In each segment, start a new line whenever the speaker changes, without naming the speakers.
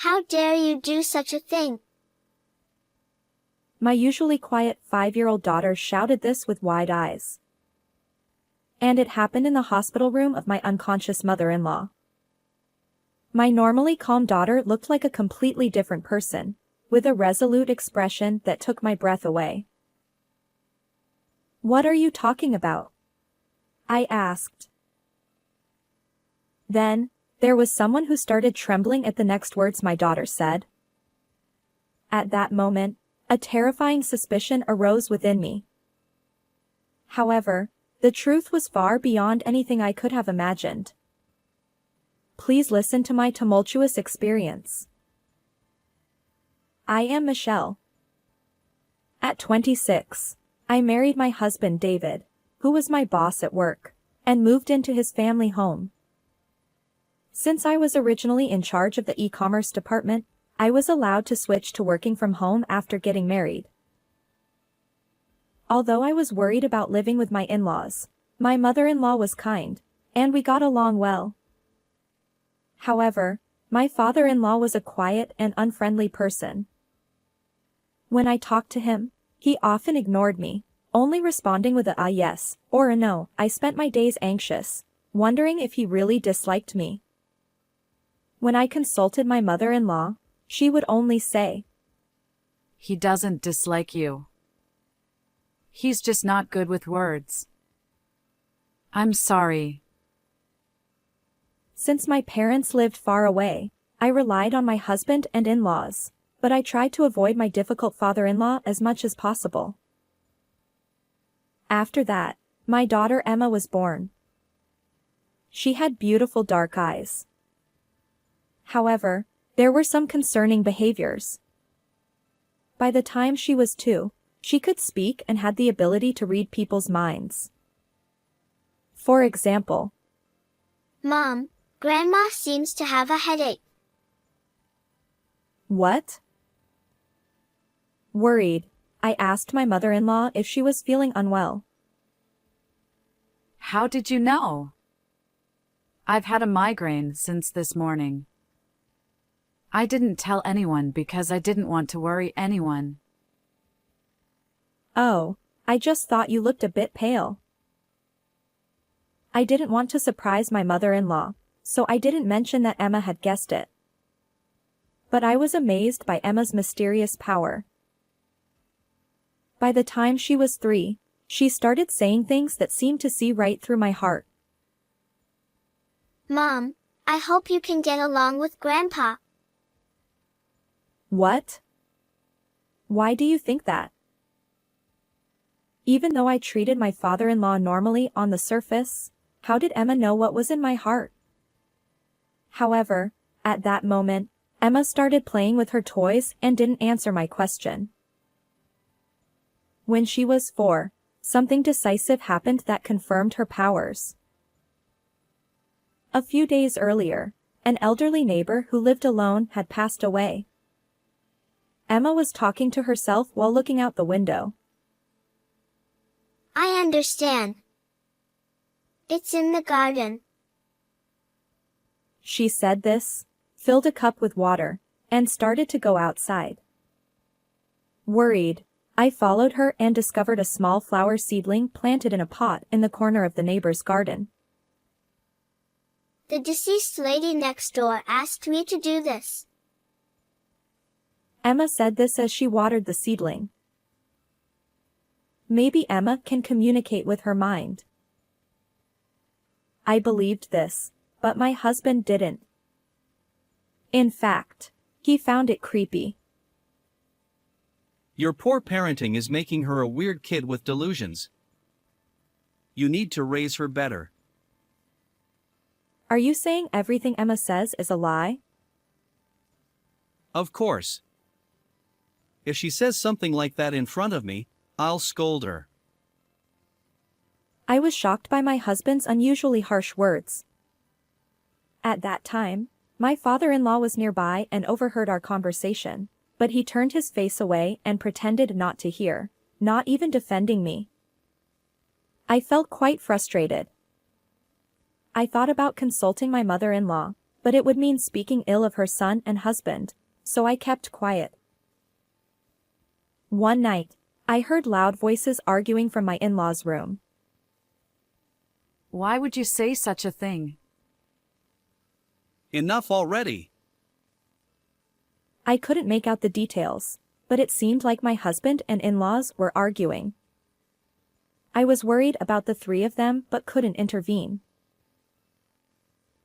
How dare you do such a thing?
My usually quiet 5-year-old daughter shouted this with wide eyes. And it happened in the hospital room of my unconscious mother-in-law. My normally calm daughter looked like a completely different person, with a resolute expression that took my breath away. "What are you talking about?" I asked. Then, there was someone who started trembling at the next words my daughter said. At that moment, a terrifying suspicion arose within me. However, the truth was far beyond anything I could have imagined. Please listen to my tumultuous experience. I am Michelle. At 26, I married my husband David, who was my boss at work, and moved into his family home. Since I was originally in charge of the e-commerce department, I was allowed to switch to working from home after getting married. Although I was worried about living with my in-laws, my mother-in-law was kind, and we got along well. However, my father-in-law was a quiet and unfriendly person. When I talked to him, he often ignored me, only responding with a yes or a no. I spent my days anxious, wondering if he really disliked me. When I consulted my mother-in-law, she would only say,
"He doesn't dislike you. He's just not good with words. I'm sorry."
Since my parents lived far away, I relied on my husband and in-laws, but I tried to avoid my difficult father-in-law as much as possible. After that, my daughter Emma was born. She had beautiful dark eyes. However, there were some concerning behaviors. By the time she was 2, she could speak and had the ability to read people's minds. For example,
Mom, Grandma seems to have a headache.
"What?" Worried, I asked my mother-in-law if she was feeling unwell.
"How did you know?" "I've had a migraine since this morning. I didn't tell anyone because I didn't want to worry anyone."
"Oh, I just thought you looked a bit pale." I didn't want to surprise my mother-in-law, so I didn't mention that Emma had guessed it. But I was amazed by Emma's mysterious power. By the time she was 3, she started saying things that seemed to see right through my heart.
Mom, I hope you can get along with Grandpa.
What? Why do you think that? Even though I treated my father-in-law normally on the surface, how did Emma know what was in my heart? However, at that moment, Emma started playing with her toys and didn't answer my question. When she was 4, something decisive happened that confirmed her powers. A few days earlier, an elderly neighbor who lived alone had passed away. Emma was talking to herself while looking out the window.
I understand. It's in the garden.
She said this, filled a cup with water, and started to go outside. Worried, I followed her and discovered a small flower seedling planted in a pot in the corner of the neighbor's garden.
The deceased lady next door asked me to do this.
Emma said this as she watered the seedling. Maybe Emma can communicate with her mind. I believed this, but my husband didn't. In fact, he found it creepy.
Your poor parenting is making her a weird kid with delusions. You need to raise her better.
Are you saying everything Emma says is a lie?
Of course. If she says something like that in front of me, I'll scold her.
I was shocked by my husband's unusually harsh words. At that time, my father-in-law was nearby and overheard our conversation, but he turned his face away and pretended not to hear, not even defending me. I felt quite frustrated. I thought about consulting my mother-in-law, but it would mean speaking ill of her son and husband, so I kept quiet. One night, I heard loud voices arguing from my in-laws' room.
Why would you say such a thing?
Enough already.
I couldn't make out the details, but it seemed like my husband and in-laws were arguing. I was worried about the three of them but couldn't intervene.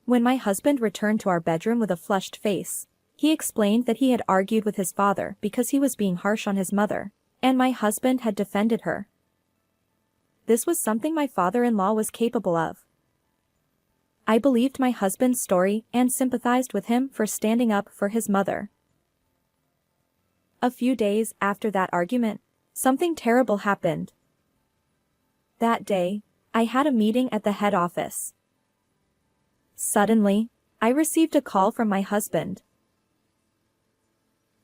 When my husband returned to our bedroom with a flushed face, he explained that he had argued with his father because he was being harsh on his mother, and my husband had defended her. This was something my father-in-law was capable of. I believed my husband's story and sympathized with him for standing up for his mother. A few days after that argument, something terrible happened. That day, I had a meeting at the head office. Suddenly, I received a call from my husband.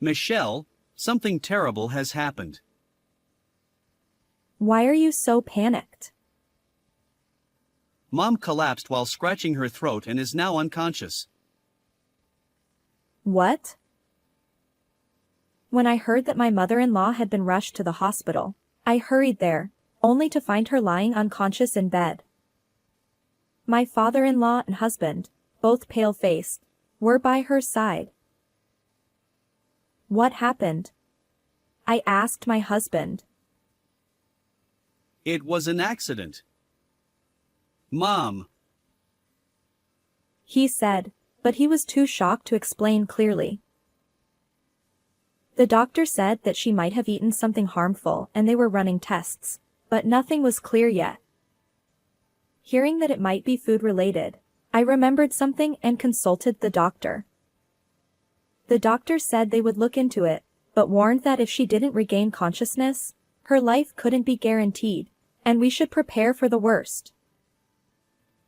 Michelle, something terrible has happened.
Why are you so panicked?
Mom collapsed while scratching her throat and is now unconscious.
What? When I heard that my mother-in-law had been rushed to the hospital, I hurried there, only to find her lying unconscious in bed. My father-in-law and husband, both pale-faced, were by her side. What happened? I asked my husband.
It was an accident. Mom.
He said, but he was too shocked to explain clearly. The doctor said that she might have eaten something harmful and they were running tests, but nothing was clear yet. Hearing that it might be food-related, I remembered something and consulted the doctor. The doctor said they would look into it, but warned that if she didn't regain consciousness, her life couldn't be guaranteed, and we should prepare for the worst.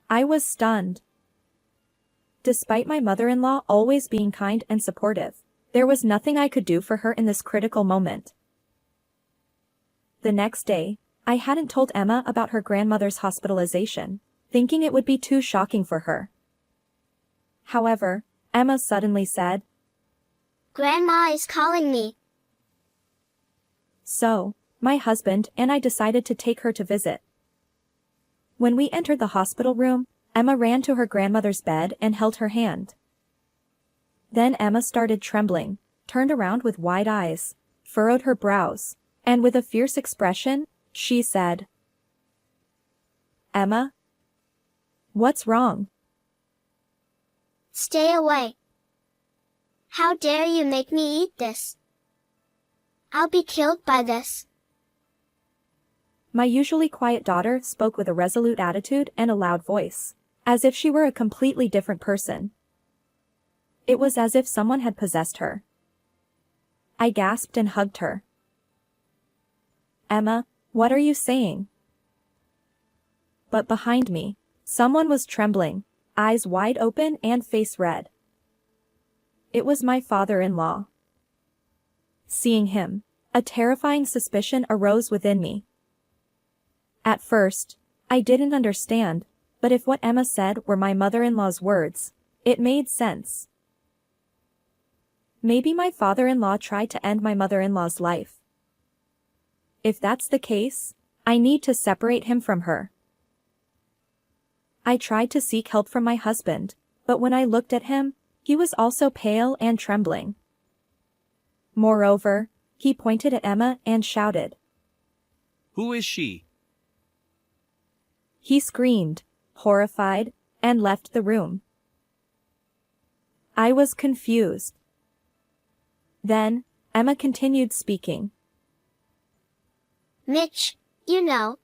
I was stunned. Despite my mother-in-law always being kind and supportive, there was nothing I could do for her in this critical moment. The next day, I hadn't told Emma about her grandmother's hospitalization, thinking it would be too shocking for her. However, Emma suddenly said,
Grandma is calling me.
So, my husband and I decided to take her to visit. When we entered the hospital room, Emma ran to her grandmother's bed and held her hand. Then Emma started trembling, turned around with wide eyes, furrowed her brows, and with a fierce expression, she said, Emma? What's wrong?
Stay away. How dare you make me eat this? I'll be killed by this.
My usually quiet daughter spoke with a resolute attitude and a loud voice, as if she were a completely different person. It was as if someone had possessed her. I gasped and hugged her. Emma, what are you saying? But behind me, someone was trembling, eyes wide open and face red. It was my father-in-law. Seeing him, a terrifying suspicion arose within me. At first, I didn't understand, but if what Emma said were my mother-in-law's words, it made sense. Maybe my father-in-law tried to end my mother-in-law's life. If that's the case, I need to separate him from her. I tried to seek help from my husband, but when I looked at him, he was also pale and trembling. Moreover, he pointed at Emma and shouted.
Who is she?
He screamed, horrified, and left the room. I was confused. Then, Emma continued speaking.
Mitch, you know.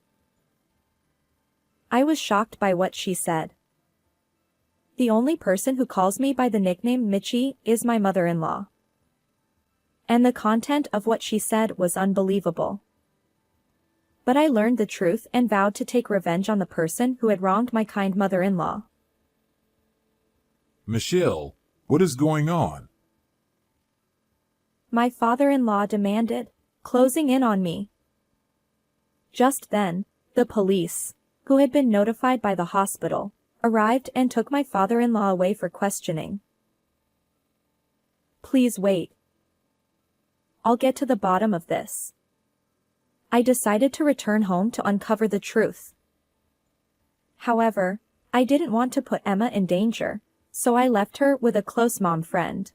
I was shocked by what she said. The only person who calls me by the nickname Mitchie is my mother-in-law. And the content of what she said was unbelievable. But I learned the truth and vowed to take revenge on the person who had wronged my kind mother-in-law.
Michelle, what is going on?
My father-in-law demanded, closing in on me. Just then, the police, who had been notified by the hospital, arrived and took my father-in-law away for questioning. Please wait. I'll get to the bottom of this. I decided to return home to uncover the truth. However, I didn't want to put Emma in danger, so I left her with a close mom friend.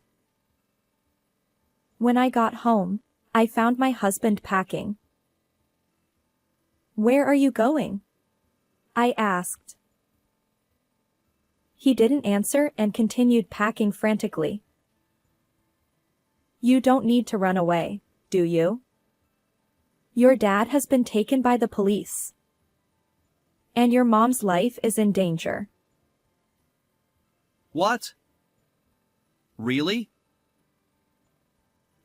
When I got home, I found my husband packing. Where are you going? I asked. He didn't answer and continued packing frantically. You don't need to run away, do you? Your dad has been taken by the police. And your mom's life is in danger.
What? Really?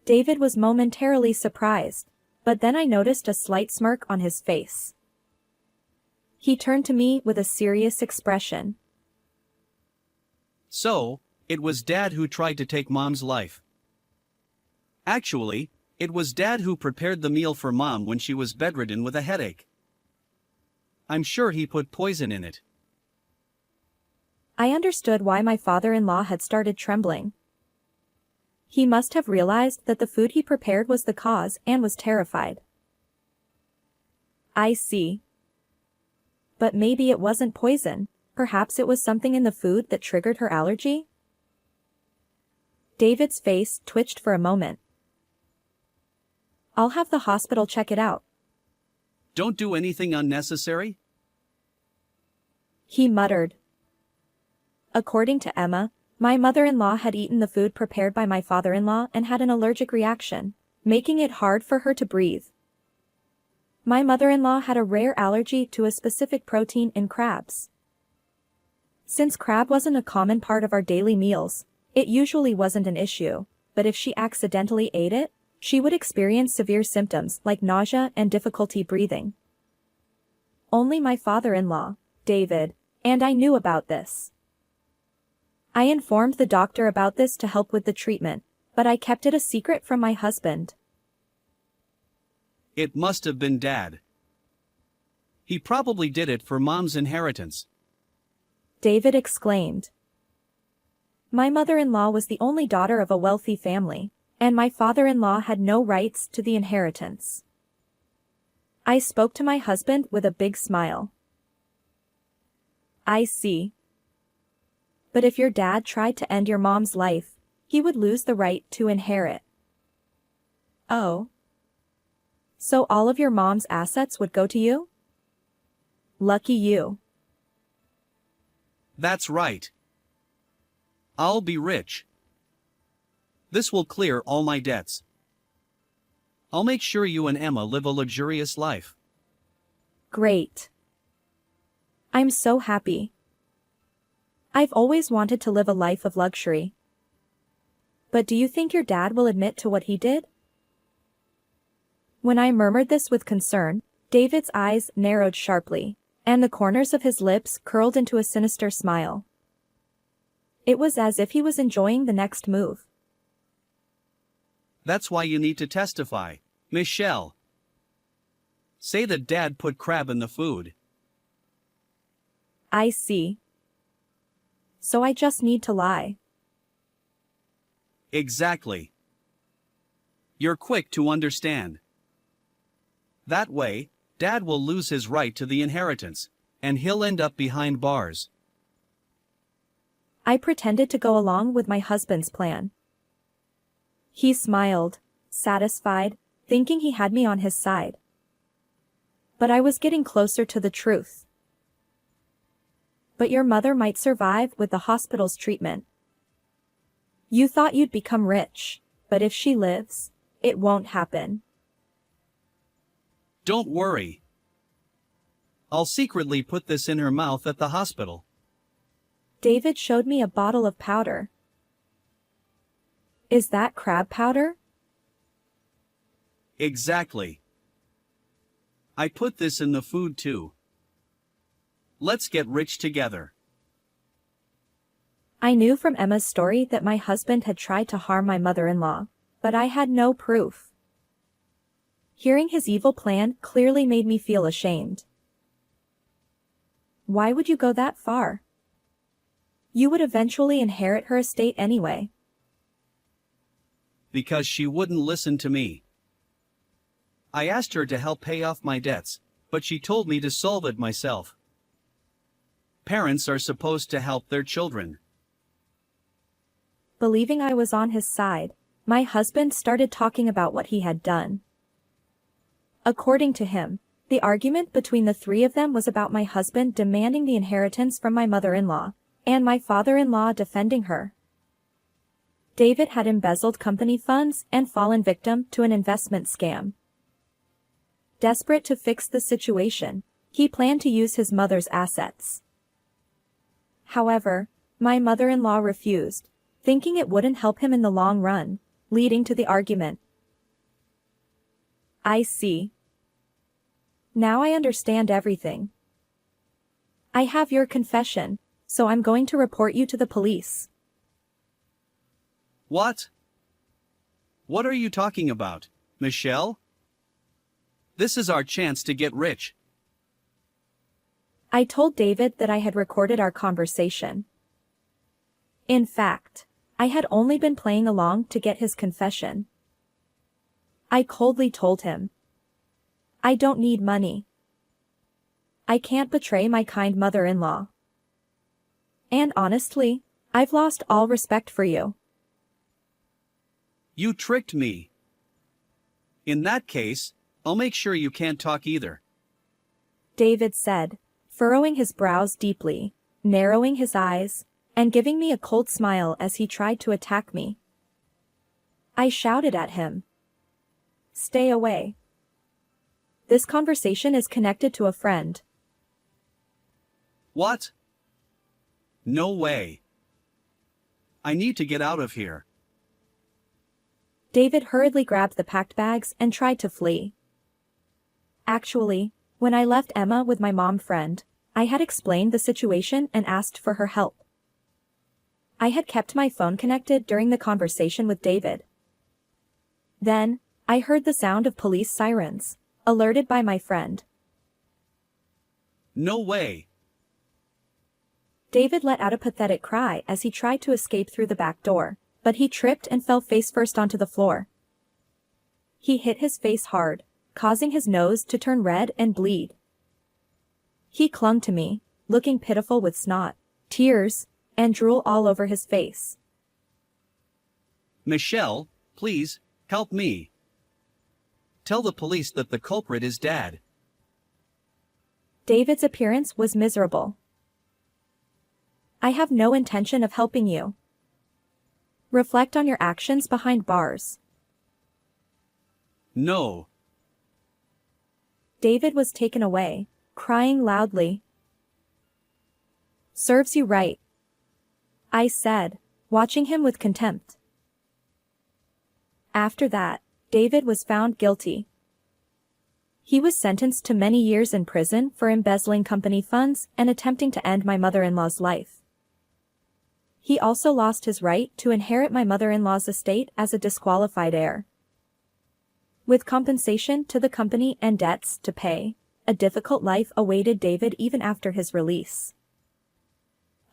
David was momentarily surprised, but then I noticed a slight smirk on his face. He turned to me with a serious expression.
So, it was Dad who tried to take Mom's life. Actually, it was Dad who prepared the meal for Mom when she was bedridden with a headache. I'm sure he put poison in it.
I understood why my father-in-law had started trembling. He must have realized that the food he prepared was the cause and was terrified. I see. But maybe it wasn't poison, perhaps it was something in the food that triggered her allergy? David's face twitched for a moment. I'll have the hospital check it out.
Don't do anything unnecessary?
He muttered. According to Emma, my mother-in-law had eaten the food prepared by my father-in-law and had an allergic reaction, making it hard for her to breathe. My mother-in-law had a rare allergy to a specific protein in crabs. Since crab wasn't a common part of our daily meals, it usually wasn't an issue, but if she accidentally ate it, she would experience severe symptoms like nausea and difficulty breathing. Only my father-in-law, David, and I knew about this. I informed the doctor about this to help with the treatment, but I kept it a secret from my husband.
It must have been Dad. He probably did it for Mom's inheritance.
David exclaimed. My mother-in-law was the only daughter of a wealthy family, and my father-in-law had no rights to the inheritance. I spoke to my husband with a big smile. I see. But if your dad tried to end your mom's life, he would lose the right to inherit. Oh. So all of your mom's assets would go to you? Lucky you.
That's right. I'll be rich. This will clear all my debts. I'll make sure you and Emma live a luxurious life.
Great. I'm so happy. I've always wanted to live a life of luxury. But do you think your dad will admit to what he did? When I murmured this with concern, David's eyes narrowed sharply, and the corners of his lips curled into a sinister smile. It was as if he was enjoying the next move.
That's why you need to testify, Michelle. Say that Dad put crab in the food.
I see. So I just need to lie.
Exactly. You're quick to understand. That way, Dad will lose his right to the inheritance, and he'll end up behind bars.
I pretended to go along with my husband's plan. He smiled, satisfied, thinking he had me on his side. But I was getting closer to the truth. But your mother might survive with the hospital's treatment. You thought you'd become rich, but if she lives, it won't happen.
Don't worry. I'll secretly put this in her mouth at the hospital.
David showed me a bottle of powder. Is that crab powder?
Exactly. I put this in the food too. Let's get rich together.
I knew from Emma's story that my husband had tried to harm my mother-in-law, but I had no proof. Hearing his evil plan clearly made me feel ashamed. Why would you go that far? You would eventually inherit her estate anyway.
Because she wouldn't listen to me. I asked her to help pay off my debts, but she told me to solve it myself. Parents are supposed to help their children.
Believing I was on his side, my husband started talking about what he had done. According to him, the argument between the three of them was about my husband demanding the inheritance from my mother-in-law, and my father-in-law defending her. David had embezzled company funds and fallen victim to an investment scam. Desperate to fix the situation, he planned to use his mother's assets. However, my mother-in-law refused, thinking it wouldn't help him in the long run, leading to the argument. I see. Now I understand everything. I have your confession, so I'm going to report you to the police.
What? What are you talking about, Michelle? This is our chance to get rich.
I told David that I had recorded our conversation. In fact, I had only been playing along to get his confession. I coldly told him, I don't need money. I can't betray my kind mother-in-law. And honestly, I've lost all respect for you.
You tricked me. In that case, I'll make sure you can't talk either.
David said, furrowing his brows deeply, narrowing his eyes, and giving me a cold smile as he tried to attack me. I shouted at him. Stay away. This conversation is connected to a friend.
What? No way. I need to get out of here.
David hurriedly grabbed the packed bags and tried to flee. Actually, when I left Emma with my mom friend, I had explained the situation and asked for her help. I had kept my phone connected during the conversation with David. Then, I heard the sound of police sirens, alerted by my friend.
No way.
David let out a pathetic cry as he tried to escape through the back door, but he tripped and fell face-first onto the floor. He hit his face hard, causing his nose to turn red and bleed. He clung to me, looking pitiful with snot, tears, and drool all over his face.
Michelle, please, help me. Tell the police that the culprit is Dad.
David's appearance was miserable. I have no intention of helping you. Reflect on your actions behind bars.
No.
David was taken away, crying loudly. Serves you right, I said, watching him with contempt. After that, David was found guilty. He was sentenced to many years in prison for embezzling company funds and attempting to end my mother-in-law's life. He also lost his right to inherit my mother-in-law's estate as a disqualified heir. With compensation to the company and debts to pay, a difficult life awaited David even after his release.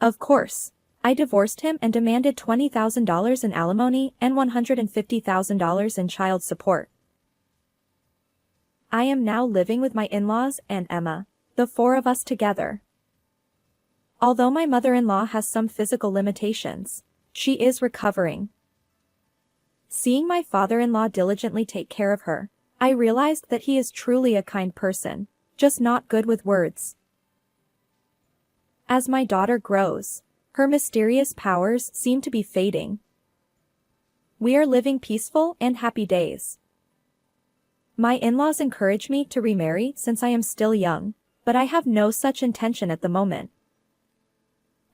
Of course, I divorced him and demanded $20,000 in alimony and $150,000 in child support. I am now living with my in-laws and Emma, the four of us together. Although my mother-in-law has some physical limitations, she is recovering. Seeing my father-in-law diligently take care of her, I realized that he is truly a kind person, just not good with words. As my daughter grows, her mysterious powers seem to be fading. We are living peaceful and happy days. My in-laws encourage me to remarry since I am still young, but I have no such intention at the moment.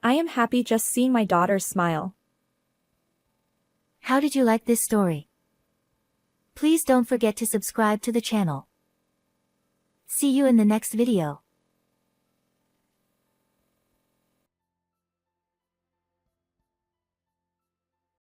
I am happy just seeing my daughter smile.
How did you like this story? Please don't forget to subscribe to the channel. See you in the next video.